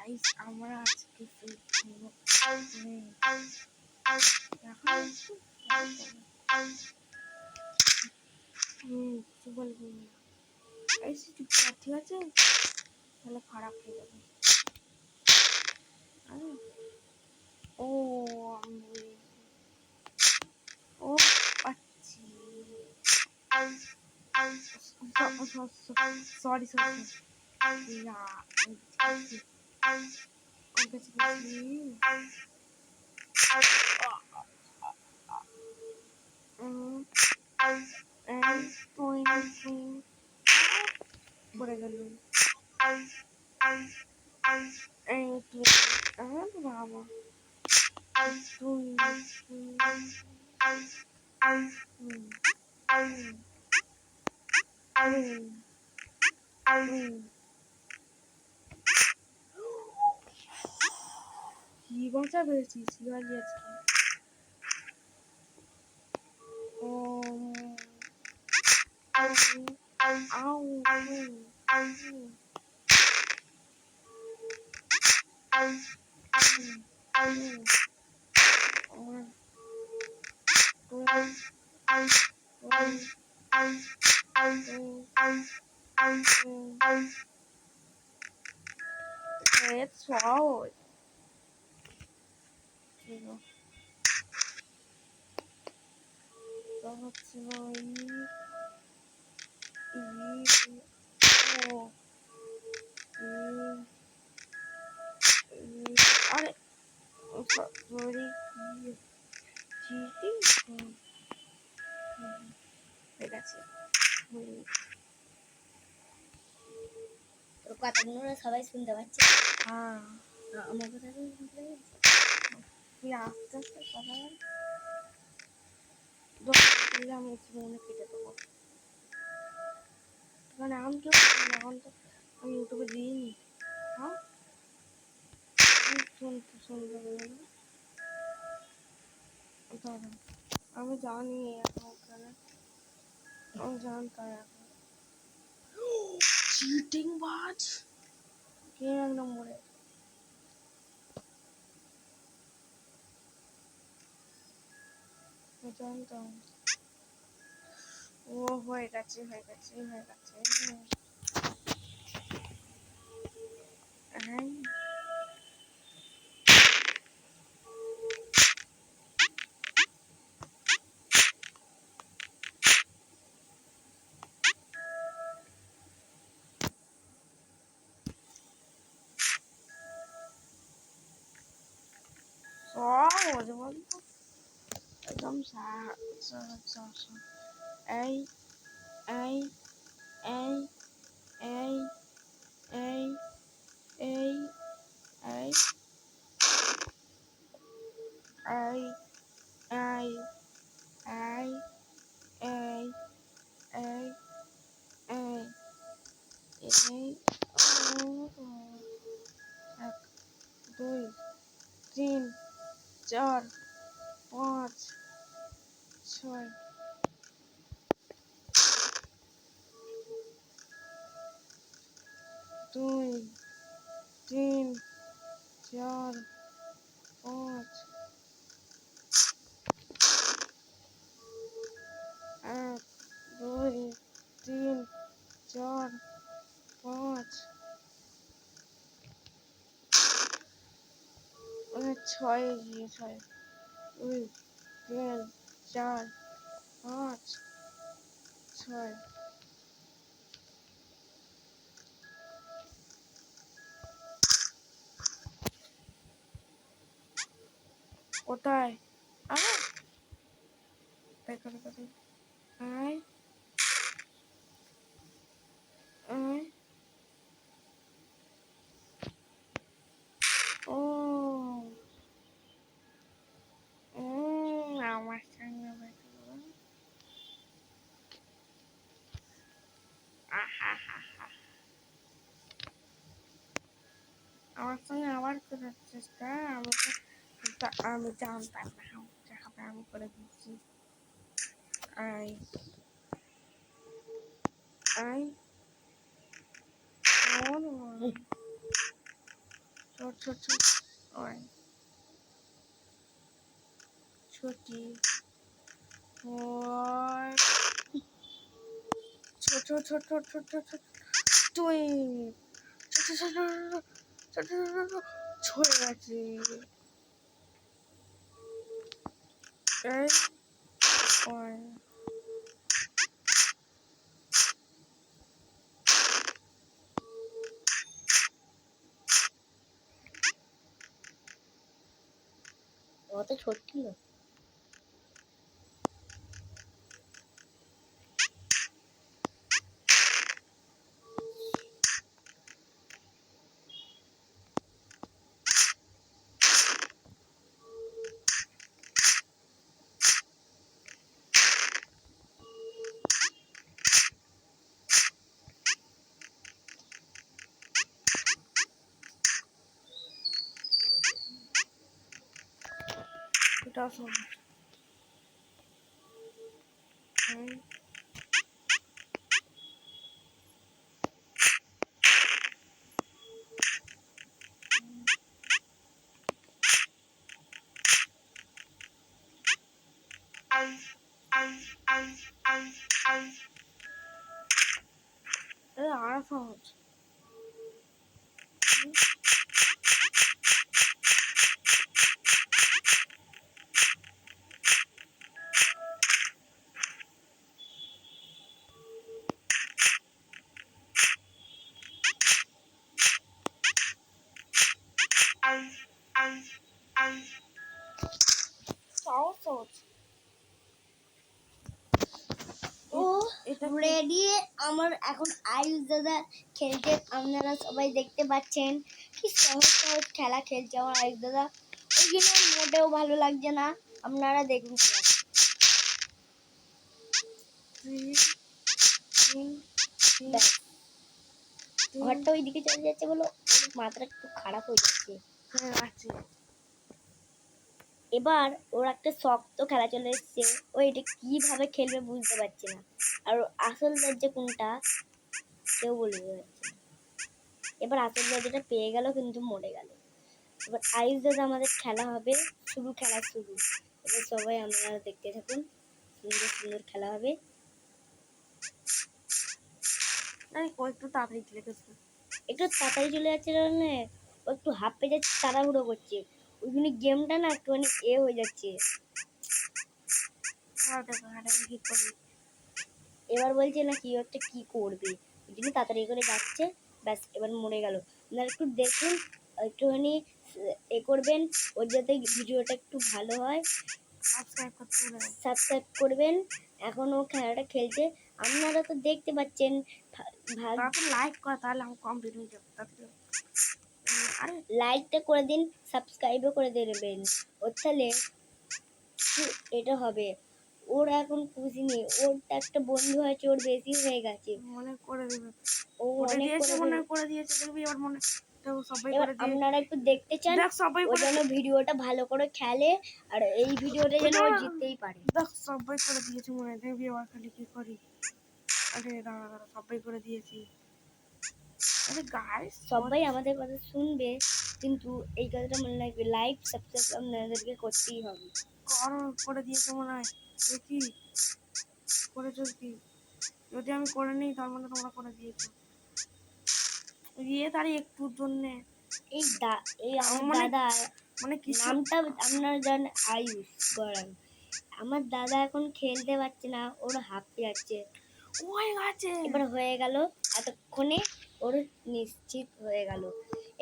Guys আমরা আজকে কিছু বলবো না চুপচাপ, ঠিক আছে? তাহলে খারাপ হয়ে যাবে। ও ও পাচ্ছি, সরি সরি পড়ে গেল। বাবা কি বাঁচা পেয়েছিস শিবালি আজকে? ও It's swallowed. তোর কথাগুলো সবাই শুনতে পাচ্ছে। হ্যাঁ, আমার কথাগুলো শুনতে পাচ্ছে। তুই আস্তে আস্তে কথা বল, আমি মনে কেটে দেবো। মানে এখন কেউ এখন তো আমি ইউটিউবে দিইনি। হ্যাঁ, শুনতে আমি জানি এখন ওখানে, আমি জানতাম এখন চিটিং বাজ কে এক নম্বরে। জানতাম ও হয়ে গেছে। সহজ বলতো একদম এই এই এই এই এই এই এই এই এই এই এই এই এই এই 1 2 3 4 5 6 2 3 4 5 1 2 3 4 5 ছয় 2 3 4 5 6 কোথায়? আয় ও আমার সঙ্গে আমার সঙ্গে আবার করার চেষ্টা। আমি জানতাম না যাবে, আমি করে দিচ্ছি। আয় আয় ছোট ওই ছোটি ওই ছোট ছোট ছোট ছোট তুই ছোট ছোট ছোট ছোট ছড়ে গেছে এই ওই অত ছোট ছিল। এটা সব আর সহজ সহজ ও এটা রেডি। আমার এখন আয়ুষ দাদা খেলতে, আপনারা সবাই দেখতে পাচ্ছেন কি সহজ সহজ খেলা খেলছে আমার আয়ুষ দাদা। ওই জন্য মোটেও ভালো লাগছে না, আপনারা দেখুন খেলাটা। ব্যাস, ঘরটা ওইদিকে চলে যাচ্ছে বলো, ওর মাথাটা একটু খারাপ হয়ে যাচ্ছে। আছে এবার ওর একটা শক্ত খেলা চলে এসছে, ও এটা কিভাবে খেলবে বুঝতে পারছে না। আর আসল দরজা কোনটা কেউ বলতে পারছে না। এবার আসল দরজাটা পেয়ে গেল কিন্তু মরে গেল। এবার আয়ুষ দাদা আমাদের খেলা হবে, শুরু খেলা শুরু। এবার সবাই আপনারা দেখতে থাকুন, সুন্দর সুন্দর খেলা হবে। একটু তাড়াতাড়ি খেলে গেছে একটু তাড়াতাড়ি চলে যাচ্ছে কারণে ও একটু হাঁপে যাচ্ছে, তাড়াহুড়ো করছে। ওই জন্য গেমটা না একটুখানি হয়ে যাচ্ছে। কি করি এবার বলছে না কি হচ্ছে কি করবে, ওই জন্য তাড়াতাড়ি করে যাচ্ছে। ব্যাস, এবার মরে গেল। আপনারা একটু দেখুন, একটুখানি করবেন, ওর যাতে ভিডিওটা একটু ভালো হয়। সাবস্ক্রাইব করবেন। এখন ও খেলাটা খেলছে, আপনারা তো দেখতে পাচ্ছেন। লাইক কর তাহলে আমি কমপ্লিট হয়ে যাবে আরে লাইকটা করে দিন, সাবস্ক্রাইবও করে দেবেন। ওর তাহলে এটা হবে। ওর এখন খুশি নেই, ওর একটা বন্ধু আছে, ওর বেশি হয়ে গেছে। মনে করে দেবে ও অনেক করে দিয়েছে দেখবি এবার মনে সবাই এবার করে দিয়ে আপনারা একটু দেখতে চান দেখ সবাই ও করে যেন ভিডিওটা ভালো করে খেলে, আর এই ভিডিওটা যেন ও জিততেই পারে। দেখ সবাই করে দিয়েছে মনে দেখবি এবার খালি কি করি। আরে দাঁড়া দাঁড়া সবাই করে দিয়েছি। আরে গাইস সবাই আমাদের কথা শুনবে, কিন্তু এই কথাটা মনে রাখবে, লাইক সাবস্ক্রাইব আপনাদেরকে করতেই হবে। করে দিয়েছে মনে হয় দেখি করেছো কি, যদি আমি করে নিই তার মানে তোমরা করে দিয়েছো। তার একটুর জন্য এই আমার দাদা মানে নামটা আপনারা জানেন, আয়ুষ গড়ান। আমার দাদা এখন খেলতে পারছে না, ওর হাঁপতে যাচ্ছে। এবার হয়ে গেল, এতক্ষণে ওর নিশ্চিত হয়ে গেল।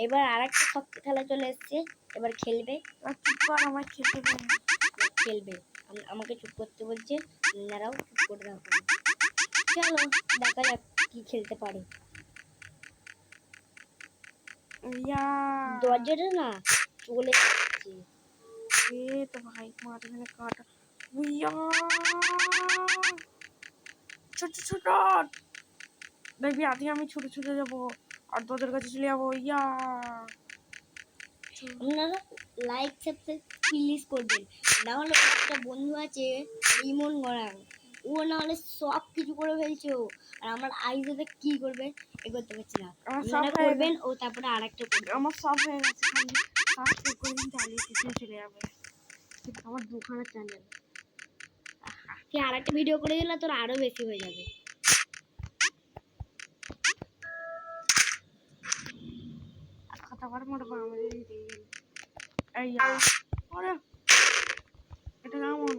এবার আর একটা শক্ত খেলা চলে এসছে, এবার খেলবে। আমার খেলবে, আমাকে চুপ করতে বলছে, আপনারাও চুপ করে রাখুন। চলো দেখা যাক কি খেলতে পারে। দরজাটা না চলে যাচ্ছে। তো ভাই মাঝখানে কাটা ছোট ছোট দেখবি আজকে আমি ছুটে ছুটে যাবো আর তোদের কাছে চলে যাবো। আপনারা লাইক সাবস্ক্রাইব প্লিজ করবেন, না হলে একটা বন্ধু আছে রিমন গড়াং, ও না হলে সব কিছু করে ফেলছে ও। আর আমার আইজোতে কি করবে এ করতে পারছি না। আমার সব আপনারা হয়ে করবেন ও তারপরে আরেকটা করবেন। আমার সব হয়ে গেছে, খালি সাবস্ক্রাইব করে দিন তাহলে কিছু চলে যাবে। আমার দুখানা চ্যানেল। তুই আরেকটা ভিডিও করে দিলে তোর আরো বেশি হয়ে যাবে। আর কথা বলে মোটা আমাদের এই ওরে এটা কেমন?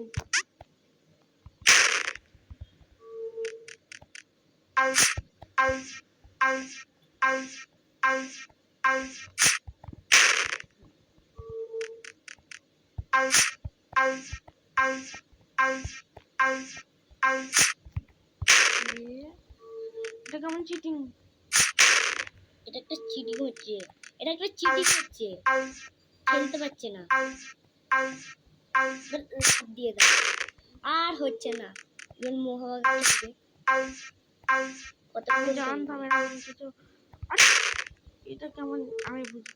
এটা কেমন চিটিং? এটা একটা চিটিং হচ্ছে, এটা একটা চিটিং হচ্ছে, খেলতে পারছে না। লাফ দিয়ে দাও, আর হচ্ছে না। এবার মোহন খেলবে। কত আমি জানতাম এরকম কিছু। এটা কেমন আমি বুঝি।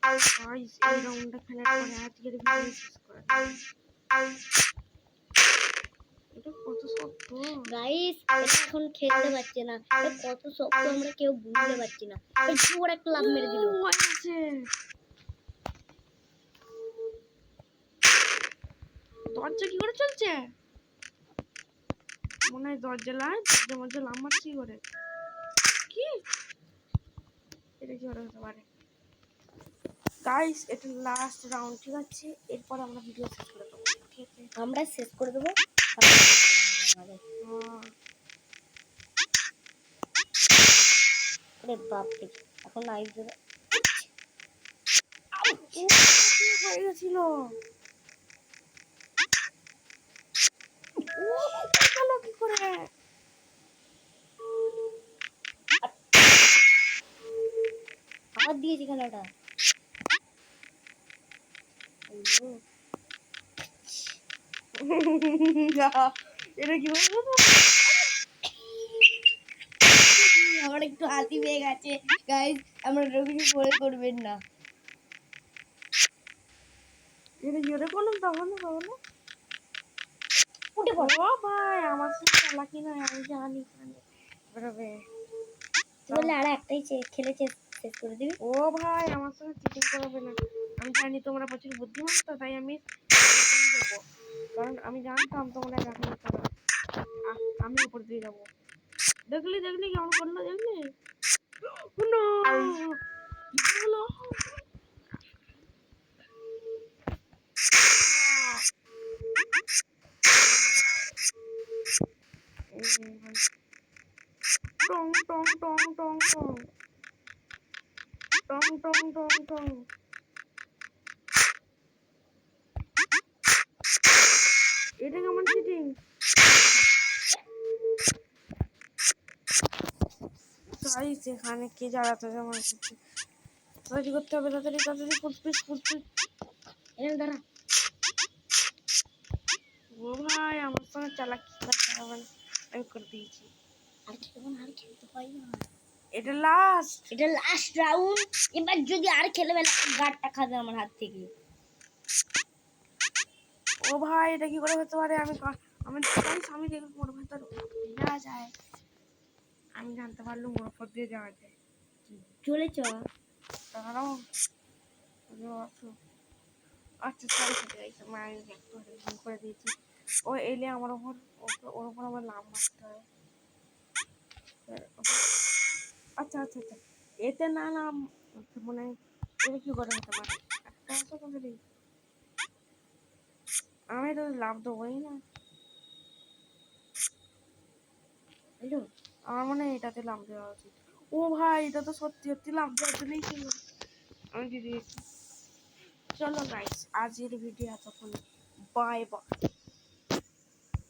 গাইস এই রাউন্ডটা খেলার পরে আজকের ভিডিও শেষ করে দেব। এটা কত শক্ত গাইস, এটা এখন খেলতে পারছে না। এটা কত শক্ত আমরা কেউ বুঝতে পারছি না। এই জোর একটা লাফ মেরে দিল। আছে। দরজা কি করে চলছে? মনে হয় দরজা দরজার মধ্যে লাভ মারছি করে। কি এটা কি হতে পারে? গাইস এটা লাস্ট রাউন্ড, ঠিক আছে? এরপর আমরা ভিডিও শেষ করে দেবো, ঠিক আছে? আমরা শেষ করে দেবো। আরে বাপরে, এখন আইস দেবে। হয়ে গেছিল। কি করে আবার দিয়েছি খেলাটা। এটা কি আমার একটু হাসি পেয়ে গেছে গাইস, আমরা কিছু পরে করবেন না। এটা জোরে করলাম তখন উঠে পড়ো। ও ভাই আমার সাথে চালাকি নয়, আমি জানি বেরোবে। বললে আর একটাই খেলেছে, শেষ করে দিবি। ও ভাই আমার সাথে চিটিং করবে না, আমি জানি তোমরা প্রচুর বুদ্ধিমান, তো তাই আমি দেবো, কারণ আমি জানতাম তোমরা এরকম করবে। আমি উপর দিয়ে যাবো। দেখলি কেমন করলো, দেখলি? No! কি হলো? টং টং টং টং টং টং টং টং টং। এটা কেমন চিটিং? তাই সেখানে কে জ্বালাতে জমা করছে, তাড়াতাড়ি করতে হবে, তাড়াতাড়ি ফুসফিস এরকম দাঁড়া। ও ভাই আমার সঙ্গে চালাকি করতে হবে না, আমি করে দিয়েছি। আর খেলতে হয় না। এটা লাস্ট রাউন্ড। এবার যদি আর খেলে ফেলে গাড়টা খাবে আমার হাত থেকে। ও ভাই এটা কি করে হতে পারে? আমি দেখবো মোর ভেতর যাওয়া যায়, আমি জানতে পারলাম মোর উপর দিয়ে যাওয়া যায়। চলে চ। দাঁড়াও আচ্ছা সরি মায়ের একটু ভুল করে দিয়েছি। ও এলে আমার ওপর, ওর ওপর আমার লাভ মারতে হয়। আচ্ছা এতে না নাম মানে এটা কি করে হতে পারে? একটা আছে কোথায়, আমি তো লাভ দেবোই না। আমার মনে হয় এটাতে লাভ দেওয়া উচিত। ও ভাই এটা তো সত্যি লাভ দেওয়ার জন্যই ছিল, আমি দিয়ে দিয়েছি। চলো গাইস আজকের ভিডিও এতক্ষণ, বাই বাই।